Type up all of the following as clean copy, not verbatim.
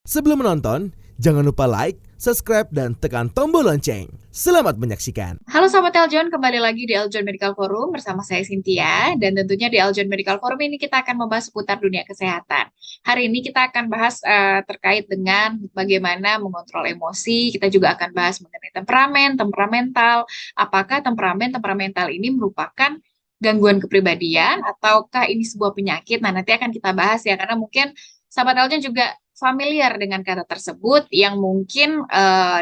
Sebelum menonton, jangan lupa like, subscribe, dan tekan tombol lonceng. Selamat menyaksikan. Halo Sobat Eljon, kembali lagi di Eljon Medical Forum bersama saya Cynthia. Dan tentunya di Eljon Medical Forum ini kita akan membahas seputar dunia kesehatan. Hari ini kita akan bahas terkait dengan bagaimana mengontrol emosi. Kita juga akan bahas mengenai temperamental. Apakah temperamental ini merupakan gangguan kepribadian ataukah ini sebuah penyakit? Nah, nanti akan kita bahas ya, karena mungkin Sobat Eljon juga familiar dengan kata tersebut yang mungkin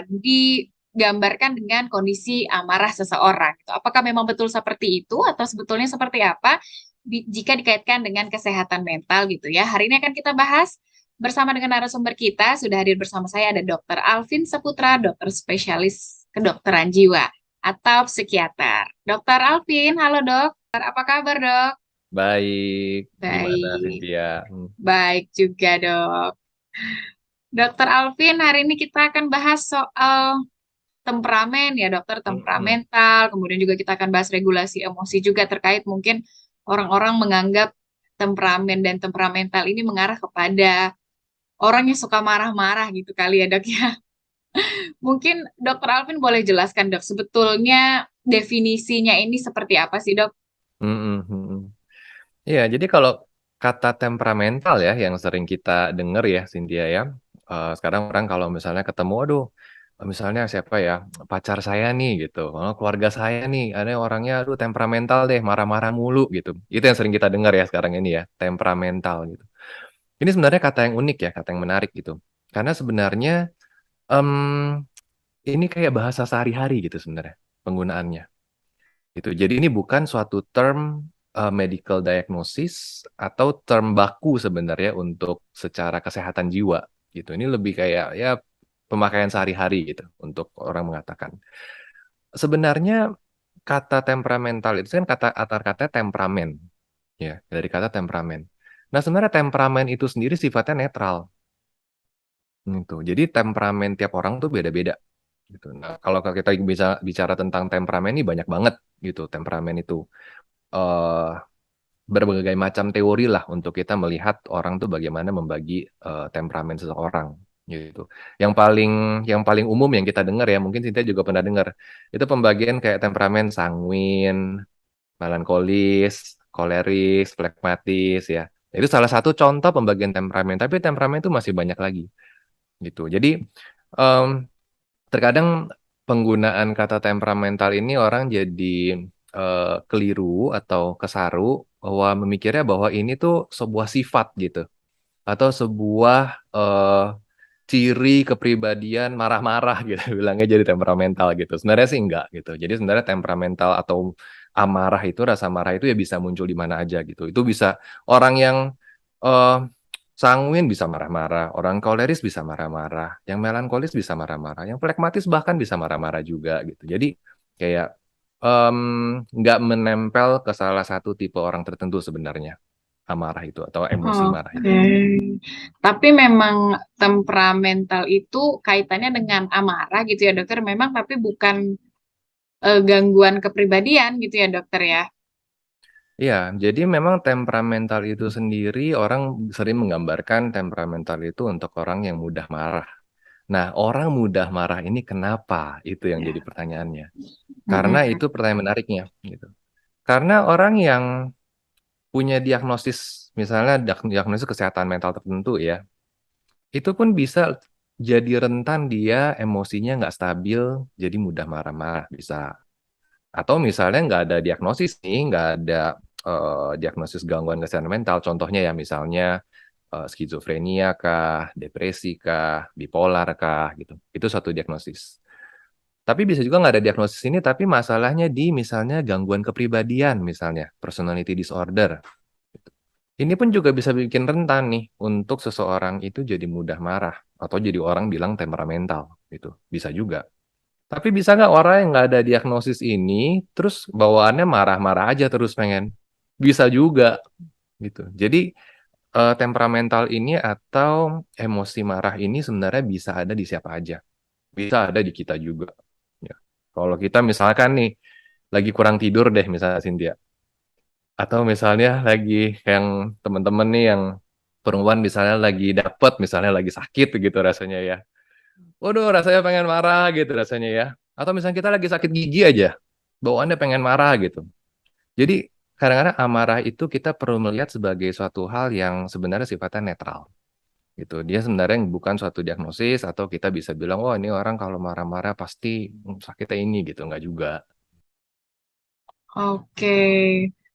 digambarkan dengan kondisi amarah seseorang. Gitu. Apakah memang betul seperti itu atau sebetulnya seperti apa jika dikaitkan dengan kesehatan mental gitu ya. Hari ini akan kita bahas bersama dengan narasumber kita. Sudah hadir bersama saya ada Dr. Alvin Saputra, dokter spesialis kedokteran jiwa atau psikiater. Dr. Alvin, halo dok. Apa kabar dok? Baik, gimana Baik, Cynthia? baik juga dok. Dokter Alvin, hari ini kita akan bahas soal temperamen ya dokter, Mm-mm. temperamental, kemudian juga kita akan bahas regulasi emosi juga terkait mungkin orang-orang menganggap temperamen dan temperamental ini mengarah kepada orang yang suka marah-marah gitu kali ya dok ya. Mungkin dokter Alvin boleh jelaskan dok, sebetulnya definisinya ini seperti apa sih dok? Mm-mm, mm-mm. Iya, jadi kalau kata temperamental ya yang sering kita dengar ya Cynthia ya. Sekarang orang kalau misalnya ketemu, aduh, misalnya siapa ya, pacar saya nih gitu, keluarga saya nih, ada orangnya aduh temperamental deh, marah-marah mulu gitu. Itu yang sering kita dengar ya sekarang ini ya, temperamental gitu. Ini sebenarnya kata yang unik ya, kata yang menarik gitu. Karena sebenarnya em, ini kayak bahasa sehari-hari gitu sebenarnya penggunaannya. Gitu. Jadi ini bukan suatu term medical diagnosis atau term baku sebenarnya untuk secara kesehatan jiwa gitu. Ini lebih kayak ya pemakaian sehari-hari gitu untuk orang mengatakan. Sebenarnya kata temperamental itu kan kata akar kata temperamen ya, dari kata temperamen. Nah, sebenarnya temperamen itu sendiri sifatnya netral gitu. Jadi temperamen tiap orang tuh beda-beda gitu. Nah, kalau kita bisa bicara tentang temperamen ini banyak banget gitu. Temperamen itu eh berbagai macam teori lah untuk kita melihat orang tuh bagaimana membagi temperamen seseorang gitu. Yang paling yang paling umum yang kita dengar ya, mungkin Sinta juga pernah dengar. Itu pembagian kayak temperamen sanguin, melankolis, koleris, flekmatis ya. Itu salah satu contoh pembagian temperamen, tapi temperamen itu masih banyak lagi gitu. Jadi em, terkadang penggunaan kata temperamental ini orang jadi keliru atau kesaru bahwa memikirnya bahwa ini tuh sebuah sifat gitu atau sebuah ciri kepribadian marah-marah gitu bilangnya jadi temperamental gitu. Sebenarnya sih enggak gitu. Jadi sebenarnya temperamental atau amarah itu rasa marah itu ya bisa muncul di mana aja gitu. Itu bisa orang yang eh, sanguin bisa marah-marah, orang koleris bisa marah-marah, yang melankolis bisa marah-marah, yang flekmatis bahkan bisa marah-marah juga gitu. Jadi kayak em, nggak menempel ke salah satu tipe orang tertentu sebenarnya amarah itu atau emosi marah itu. Oke. Tapi memang temperamental itu kaitannya dengan amarah gitu ya dokter. Memang tapi bukan gangguan kepribadian gitu ya dokter ya. Iya, jadi memang temperamental itu sendiri orang sering menggambarkan temperamental itu untuk orang yang mudah marah. Nah, orang mudah marah ini kenapa? Itu yang jadi Ya. pertanyaannya. Karena Mm-mm. itu pertanyaan menariknya gitu. Karena orang yang punya diagnosis, misalnya diagnosis kesehatan mental tertentu ya, itu pun bisa jadi rentan dia emosinya nggak stabil, jadi mudah marah-marah bisa. Atau misalnya nggak ada diagnosis nih, nggak ada diagnosis gangguan kesehatan mental, contohnya ya misalnya skizofrenia kah, depresi kah, bipolar kah, gitu. Itu satu diagnosis. Tapi bisa juga nggak ada diagnosis ini, tapi masalahnya di misalnya gangguan kepribadian, misalnya personality disorder. Ini pun juga bisa bikin rentan nih untuk seseorang itu jadi mudah marah atau jadi orang bilang temperamental gitu. Bisa juga. Tapi bisa nggak orang yang nggak ada diagnosis ini terus bawaannya marah-marah aja terus pengen? Bisa juga gitu. Jadi temperamental ini atau emosi marah ini sebenarnya bisa ada di siapa aja. Bisa ada di kita juga. Ya. Kalau kita misalkan nih lagi kurang tidur deh misalnya Cynthia. Atau misalnya lagi yang teman-teman nih yang Perempuan misalnya lagi dapet, misalnya lagi sakit gitu rasanya ya. Waduh, rasanya pengen marah gitu rasanya ya. Atau misalnya kita lagi sakit gigi aja, bawaannya pengen marah gitu. Jadi kadang-kadang amarah itu kita perlu melihat sebagai suatu hal yang sebenarnya sifatnya netral gitu. Dia sebenarnya bukan suatu diagnosis atau kita bisa bilang, wah ini orang kalau marah-marah pasti sakitnya ini gitu. Nggak juga. Oke,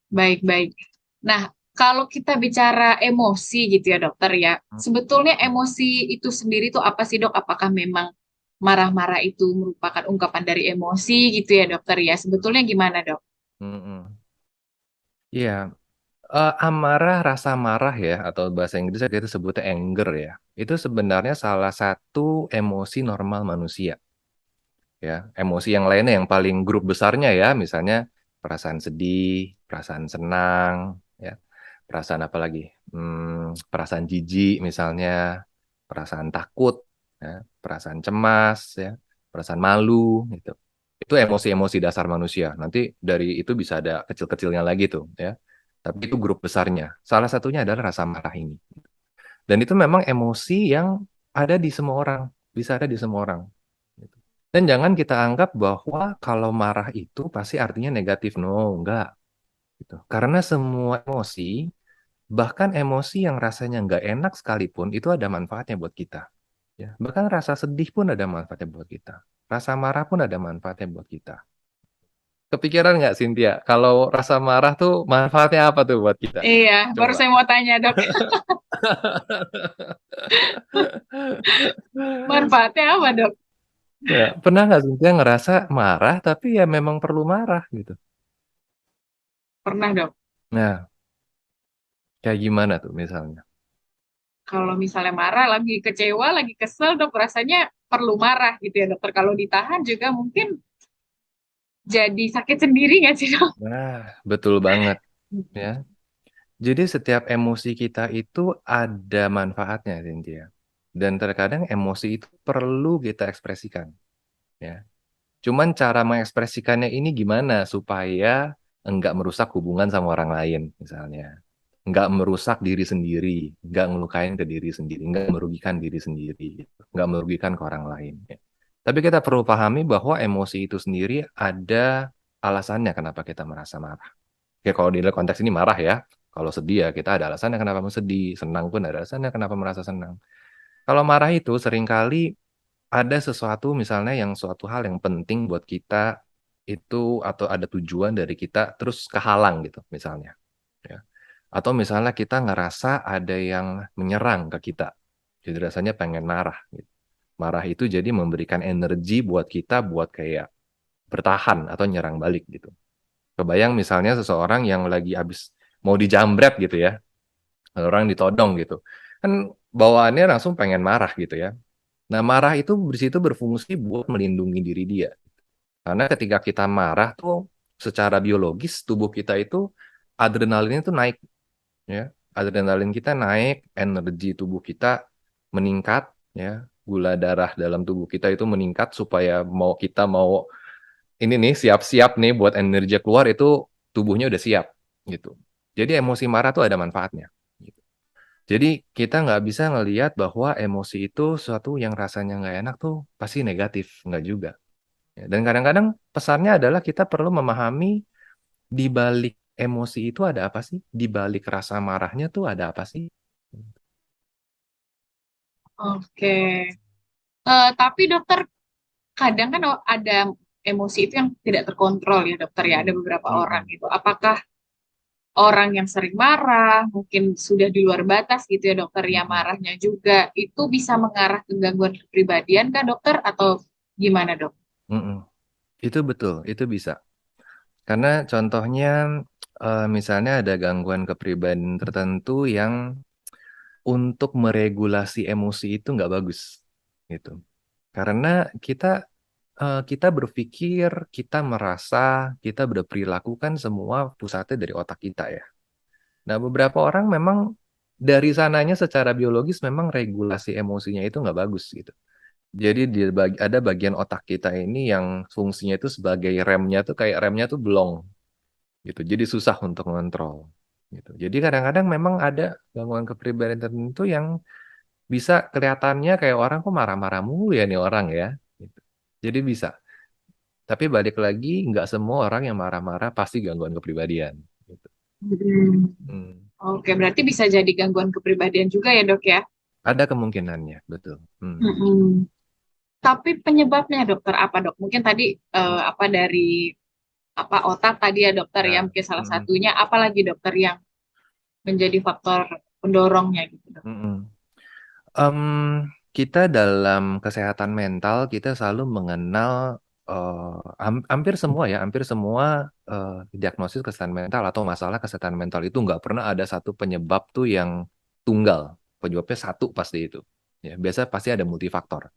baik-baik. Nah, kalau kita bicara emosi gitu ya dokter ya, sebetulnya emosi itu sendiri tuh apa sih dok? Apakah memang marah-marah itu merupakan ungkapan dari emosi gitu ya dokter ya? Sebetulnya gimana dok? Mm-mm. Iya, amarah, rasa marah ya, atau bahasa Inggrisnya kita sebutnya anger ya. Itu sebenarnya salah satu emosi normal manusia. Ya, emosi yang lainnya yang paling grup besarnya ya, misalnya perasaan sedih, perasaan senang, ya, perasaan apa lagi? Perasaan jijik misalnya, perasaan takut, ya, perasaan cemas, ya, perasaan malu, gitu. Itu emosi-emosi dasar manusia. Nanti dari itu bisa ada kecil-kecilnya lagi tuh, ya. Tapi itu grup besarnya. Salah satunya adalah rasa marah ini. Dan itu memang emosi yang ada di semua orang, bisa ada di semua orang. Gitu. Dan jangan kita anggap bahwa kalau marah itu pasti artinya negatif. No, enggak. Gitu. Karena semua emosi, bahkan emosi yang rasanya nggak enak sekalipun, itu ada manfaatnya buat kita. Ya. Bahkan rasa sedih pun ada manfaatnya buat kita. Rasa marah pun ada manfaatnya buat kita. Kepikiran nggak, Cynthia? Kalau rasa marah tuh manfaatnya apa tuh buat kita? Iya, baru Coba. saya mau tanya dok, manfaatnya apa dok? Ya, pernah nggak Cynthia ngerasa marah tapi ya memang perlu marah gitu? Pernah dok. Nah, kayak gimana tuh misalnya? Kalau misalnya marah, lagi kecewa, lagi kesel dok, rasanya perlu marah gitu ya dokter. Kalau ditahan juga mungkin jadi sakit sendiri nggak sih dok? Nah, betul banget ya. Jadi setiap emosi kita itu ada manfaatnya, Cynthia. Dan terkadang emosi itu perlu kita ekspresikan, ya. Cuman cara mengekspresikannya ini gimana supaya enggak merusak hubungan sama orang lain, misalnya. Enggak merusak diri sendiri, enggak ngelukain ke diri sendiri, enggak merugikan diri sendiri, gitu. Enggak merugikan ke orang lain. Ya. Tapi kita perlu pahami bahwa emosi itu sendiri ada alasannya kenapa kita merasa marah. Ya kalau di konteks ini marah ya. Kalau sedih ya kita ada alasannya kenapa sedih. Senang pun ada alasannya kenapa merasa senang. Kalau marah itu seringkali ada sesuatu misalnya yang suatu hal yang penting buat kita itu atau ada tujuan dari kita terus kehalang gitu misalnya. Ya. Atau misalnya kita ngerasa ada yang menyerang ke kita. Jadi rasanya pengen marah. Gitu. Marah itu jadi memberikan energi buat kita buat kayak bertahan atau nyerang balik gitu. Kebayang misalnya seseorang yang lagi habis mau dijambret gitu ya, orang ditodong gitu. Kan bawaannya langsung pengen marah gitu ya. Nah, marah itu di situ berfungsi buat melindungi diri dia. Karena ketika kita marah tuh secara biologis tubuh kita itu adrenalin itu naik ya. Adrenalin kita naik, energi tubuh kita meningkat ya. Gula darah dalam tubuh kita itu meningkat supaya kita mau ini nih siap-siap nih buat energi keluar itu tubuhnya udah siap gitu. Jadi emosi marah tuh ada manfaatnya. Gitu. Jadi kita nggak bisa ngelihat bahwa emosi itu suatu yang rasanya nggak enak tuh pasti negatif, nggak juga. Ya, dan kadang-kadang pesannya adalah kita perlu memahami di balik emosi itu ada apa sih? Di balik rasa marahnya tuh ada apa sih? Oke. Tapi dokter, kadang kan ada emosi itu yang tidak terkontrol ya dokter ya. Ada beberapa orang Mm-mm. gitu. Apakah orang yang sering marah, mungkin sudah di luar batas gitu ya dokter, ya Mm-mm. marahnya juga, itu bisa mengarah ke gangguan kepribadian kan dokter atau gimana dok? Mm-mm. Itu betul, itu bisa. Karena contohnya misalnya ada gangguan kepribadian tertentu yang untuk meregulasi emosi itu nggak bagus gitu. Karena kita berpikir, kita merasa, kita berperilaku kan semua pusatnya dari otak kita ya. Nah, beberapa orang memang dari sananya secara biologis memang regulasi emosinya itu nggak bagus gitu. Jadi ada bagian otak kita ini yang fungsinya itu sebagai remnya tuh kayak remnya tuh belong gitu. Jadi susah untuk mengontrol. gitu. Jadi kadang-kadang memang ada gangguan kepribadian tertentu yang bisa kelihatannya kayak orang kok marah-marah mulu ya nih orang ya. Gitu. Jadi bisa. Tapi balik lagi, nggak semua orang yang marah-marah pasti gangguan kepribadian. Gitu. Hmm. Hmm. Oke, berarti bisa jadi gangguan kepribadian juga ya, Dok ya? Ada kemungkinannya, betul. Mm-mm. Tapi penyebabnya dokter apa, Dok? Mungkin tadi Hmm. apa dari apa otak tadi ya dokter ya, Ya. mungkin salah Mm-mm. satunya. Apalagi dokter yang menjadi faktor pendorongnya gitu, Dok? Mm-mm. Em, kita dalam kesehatan mental kita selalu mengenal hampir semua ya, hampir semua diagnosis kesehatan mental atau masalah kesehatan mental itu nggak pernah ada satu penyebab tuh yang tunggal. Penyebabnya satu pasti itu. Ya, biasa pasti ada multifaktor.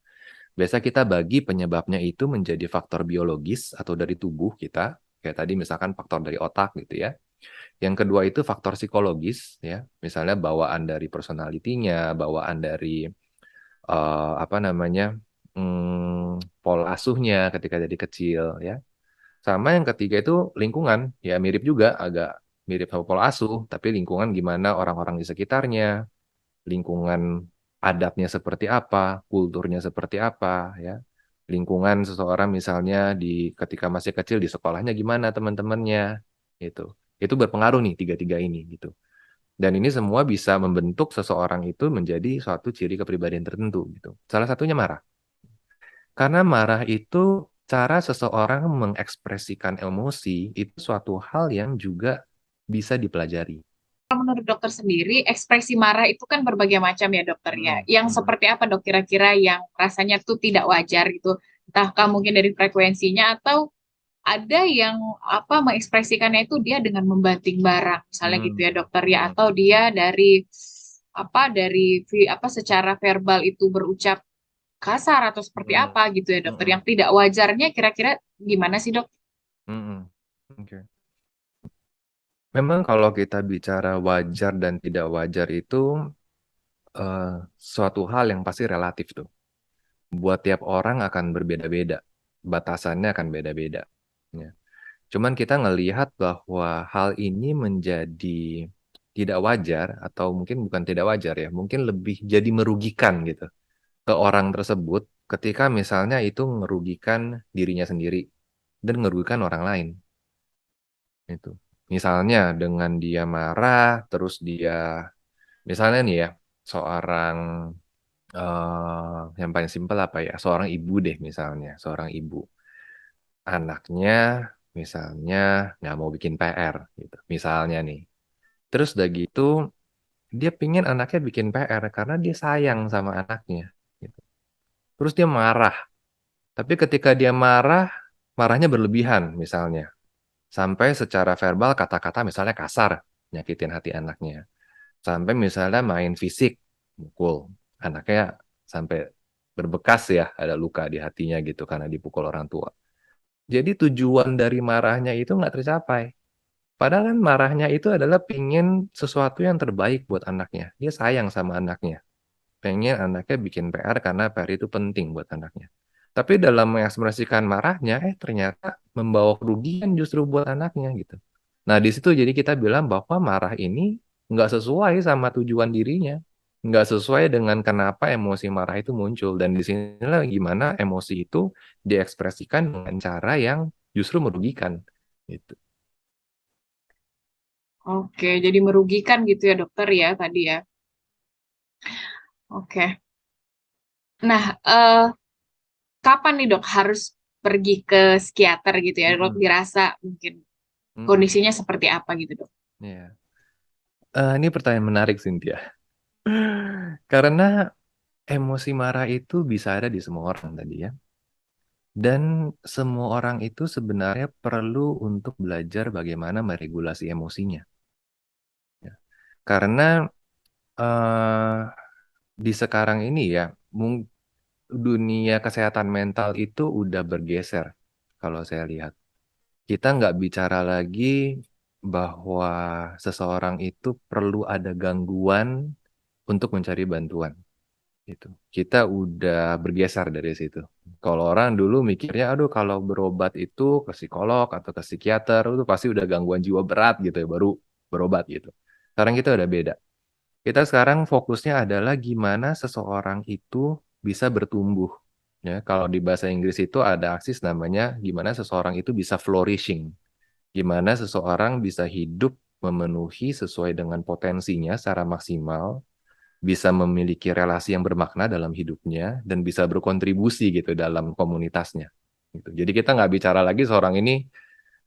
Biasa kita bagi penyebabnya itu menjadi faktor biologis atau dari tubuh kita, kayak tadi misalkan faktor dari otak gitu ya. Yang kedua itu faktor psikologis ya, misalnya bawaan dari personalitinya, bawaan dari apa namanya pola asuhnya ketika jadi kecil ya. Sama yang ketiga itu lingkungan, ya mirip juga, agak mirip sama pola asuh, tapi lingkungan gimana orang-orang di sekitarnya, lingkungan adatnya seperti apa, kulturnya seperti apa ya. Lingkungan seseorang misalnya di ketika masih kecil di sekolahnya gimana teman-temannya itu. Itu berpengaruh nih tiga-tiga ini gitu. Dan ini semua bisa membentuk seseorang itu menjadi suatu ciri kepribadian tertentu gitu. Salah satunya marah. Karena marah itu cara seseorang mengekspresikan emosi itu suatu hal yang juga bisa dipelajari. Menurut dokter sendiri, ekspresi marah itu kan berbagai macam ya dokter ya. Mm, Yang mm, seperti apa dok kira-kira yang rasanya tuh tidak wajar gitu? Entahkah mungkin dari frekuensinya atau ada yang apa mengekspresikannya itu dia dengan membanting barang, misalnya gitu mm, ya dokter ya, mm, atau dia dari apa apa secara verbal itu berucap kasar atau seperti mm, apa gitu ya dokter. mm, Yang tidak wajarnya kira-kira gimana sih dok? mm, mm. Oke. Memang kalau kita bicara wajar dan tidak wajar itu eh, suatu hal yang pasti relatif tuh. Buat tiap orang akan berbeda-beda, batasannya akan beda-beda. Ya. Cuman kita ngelihat bahwa hal ini menjadi tidak wajar atau mungkin bukan tidak wajar ya, mungkin lebih jadi merugikan gitu ke orang tersebut ketika misalnya itu merugikan dirinya sendiri dan merugikan orang lain itu. Misalnya dengan dia marah, terus dia misalnya nih ya, seorang yang paling simpel apa ya, seorang ibu deh misalnya, seorang ibu anaknya misalnya nggak mau bikin PR gitu, misalnya nih. Terus udah gitu dia pingin anaknya bikin PR karena dia sayang sama anaknya gitu. Terus dia marah. Tapi ketika dia marah, marahnya berlebihan misalnya. Sampai secara verbal kata-kata misalnya kasar, nyakitin hati anaknya. Sampai misalnya main fisik, mukul. Anaknya sampai berbekas ya, ada luka di hatinya gitu karena dipukul orang tua. Jadi tujuan dari marahnya itu nggak tercapai. Padahal kan marahnya itu adalah pingin sesuatu yang terbaik buat anaknya. Dia sayang sama anaknya. Pengen anaknya bikin PR karena PR itu penting buat anaknya. Tapi dalam mengekspresikan marahnya, ternyata membawa kerugian justru buat anaknya gitu. Nah, di situ jadi kita bilang bahwa marah ini nggak sesuai sama tujuan dirinya. Nggak sesuai dengan kenapa emosi marah itu muncul. Dan di sinilah gimana emosi itu diekspresikan dengan cara yang justru merugikan. Gitu. Oke, jadi merugikan gitu ya dokter ya tadi ya. Oke. Nah, kapan nih dok harus pergi ke psikiater gitu ya dok? Mm-mm. Dirasa mungkin Mm-mm. kondisinya seperti apa gitu dok? Iya. Ini pertanyaan menarik, Cynthia. Karena emosi marah itu bisa ada di semua orang tadi ya. Dan semua orang itu sebenarnya perlu untuk belajar bagaimana meregulasi emosinya. Ya. Karena eh, di sekarang ini ya, dunia kesehatan mental itu udah bergeser kalau saya lihat. Kita nggak bicara lagi bahwa seseorang itu perlu ada gangguan untuk mencari bantuan. Gitu. Kita udah bergeser dari situ. Kalau orang dulu mikirnya, aduh kalau berobat itu ke psikolog atau ke psikiater, itu pasti udah gangguan jiwa berat gitu ya, baru berobat gitu. Sekarang kita udah beda. Kita sekarang fokusnya adalah gimana seseorang itu bisa bertumbuh. Ya, kalau di bahasa Inggris itu ada aksis namanya gimana seseorang itu bisa flourishing. Gimana seseorang bisa hidup memenuhi sesuai dengan potensinya secara maksimal, bisa memiliki relasi yang bermakna dalam hidupnya, dan bisa berkontribusi gitu dalam komunitasnya. Gitu. Jadi kita nggak bicara lagi seorang ini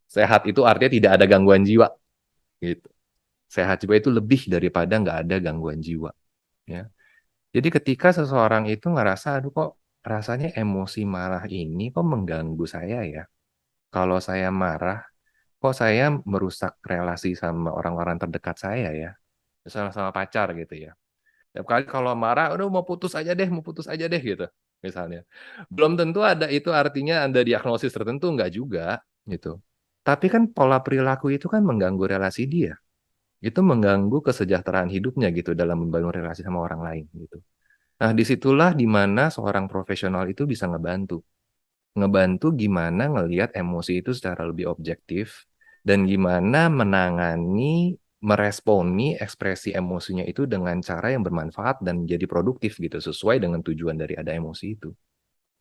sehat itu artinya tidak ada gangguan jiwa. Gitu. Sehat jiwa itu lebih daripada nggak ada gangguan jiwa. Ya. Jadi ketika seseorang itu ngerasa, aduh kok rasanya emosi marah ini kok mengganggu saya ya. Kalau saya marah, kok saya merusak relasi sama orang-orang terdekat saya ya. Misalnya sama pacar gitu ya. Tiap kali kalau marah, udah mau putus aja deh gitu. Misalnya. Belum tentu ada itu artinya ada diagnosis tertentu, enggak juga gitu. Tapi kan pola perilaku itu kan mengganggu relasi dia. Itu mengganggu kesejahteraan hidupnya gitu dalam membangun relasi sama orang lain gitu. Nah, disitulah dimana seorang profesional itu bisa ngebantu. Ngebantu gimana ngelihat emosi itu secara lebih objektif dan gimana menangani, meresponi ekspresi emosinya itu dengan cara yang bermanfaat dan jadi produktif gitu, sesuai dengan tujuan dari ada emosi itu.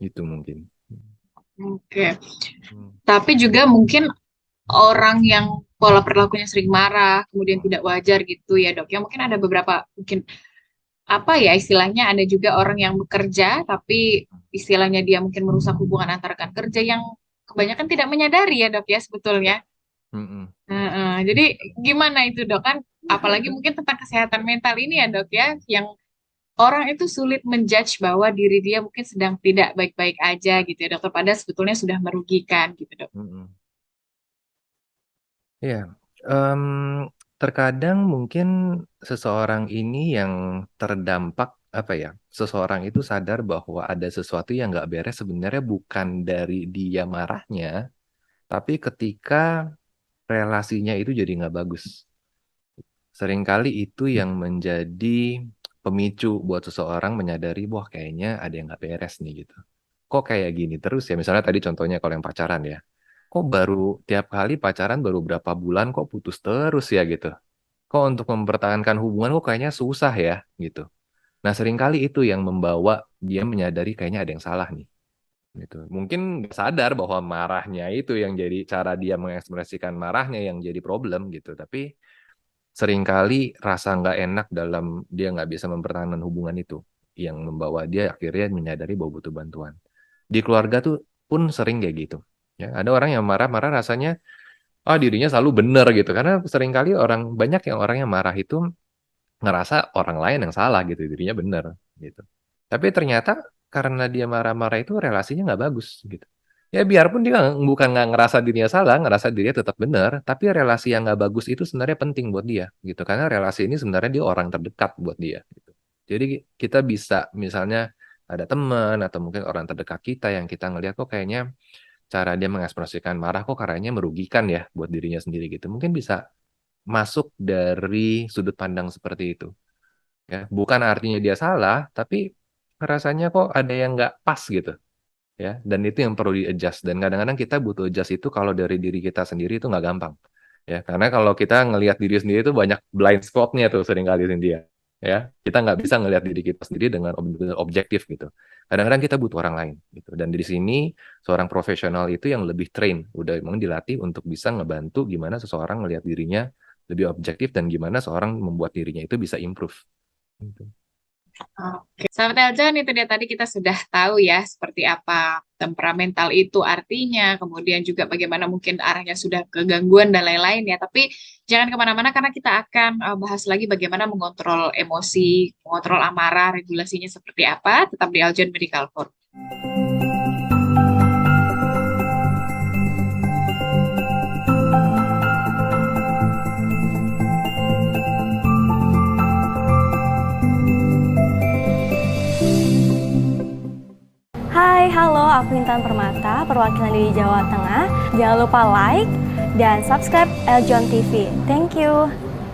Itu mungkin. Oke. Hmm. Tapi juga mungkin orang yang pola perilakunya sering marah, kemudian tidak wajar gitu ya dok. Ya mungkin ada beberapa, mungkin apa ya istilahnya, ada juga orang yang bekerja, tapi istilahnya dia mungkin merusak hubungan antar rekan kerja yang kebanyakan tidak menyadari ya dok ya sebetulnya. Mm-mm. Jadi gimana itu dok kan, apalagi mungkin tentang kesehatan mental ini ya dok ya, yang orang itu sulit menjudge bahwa diri dia mungkin sedang tidak baik-baik aja gitu ya dokter, padahal sebetulnya sudah merugikan gitu dok. Mm-mm. Ya, terkadang mungkin seseorang ini yang terdampak apa ya? Seseorang itu sadar bahwa ada sesuatu yang nggak beres sebenarnya bukan dari dia marahnya, tapi ketika relasinya itu jadi nggak bagus. Seringkali itu yang menjadi pemicu buat seseorang menyadari, wah kayaknya ada yang nggak beres nih gitu. Kok kayak gini terus ya? Misalnya tadi contohnya kalau yang pacaran ya. Kok baru tiap kali pacaran baru berapa bulan kok putus terus ya gitu. Kok untuk mempertahankan hubungan kok kayaknya susah ya gitu. Nah seringkali itu yang membawa dia menyadari kayaknya ada yang salah nih. Gitu. Mungkin nggak sadar bahwa marahnya itu yang jadi cara dia mengekspresikan marahnya yang jadi problem gitu. Tapi seringkali rasa nggak enak dalam dia nggak bisa mempertahankan hubungan itu yang membawa dia akhirnya menyadari bahwa butuh bantuan. Di keluarga tuh pun sering kayak gitu. Ya, ada orang yang marah-marah rasanya dirinya selalu benar gitu karena seringkali banyak yang orang yang marah itu ngerasa orang lain yang salah gitu, dirinya benar gitu. Tapi ternyata karena dia marah-marah itu relasinya nggak bagus gitu. Ya biarpun dia bukan nggak ngerasa dirinya salah, ngerasa dirinya tetap benar, tapi relasi yang nggak bagus itu sebenarnya penting buat dia gitu. Karena relasi ini sebenarnya dia orang terdekat buat dia gitu. Jadi kita bisa misalnya ada teman atau mungkin orang terdekat kita yang kita ngelihat kok kayaknya cara dia mengekspresikan marah kok kayaknya merugikan ya buat dirinya sendiri gitu. Mungkin bisa masuk dari sudut pandang seperti itu. Ya, bukan artinya dia salah, tapi rasanya kok ada yang nggak pas gitu. Ya, dan itu yang perlu di-adjust. Dan kadang-kadang kita butuh adjust itu kalau dari diri kita sendiri itu nggak gampang. Ya, karena kalau kita ngelihat diri sendiri itu banyak blind spot-nya tuh seringkali Cynthia. Ya, kita nggak bisa ngelihat diri kita sendiri dengan objektif gitu. Kadang-kadang kita butuh orang lain gitu. Dan di sini seorang profesional itu yang lebih train, udah memang dilatih untuk bisa ngebantu gimana seseorang ngelihat dirinya lebih objektif dan gimana seorang membuat dirinya itu bisa improve. Gitu. Oke, sahabat Eljon, itu dia tadi kita sudah tahu ya seperti apa temperamental itu artinya, kemudian juga bagaimana mungkin arahnya sudah ke gangguan dan lain-lain ya. Tapi jangan kemana-mana karena kita akan bahas lagi bagaimana mengontrol emosi, mengontrol amarah, regulasinya seperti apa. Tetap di Eljon Medical Forum. Hai, halo, aku Intan Permata, perwakilan dari Jawa Tengah. Jangan lupa like dan subscribe Eljon TV. Thank you.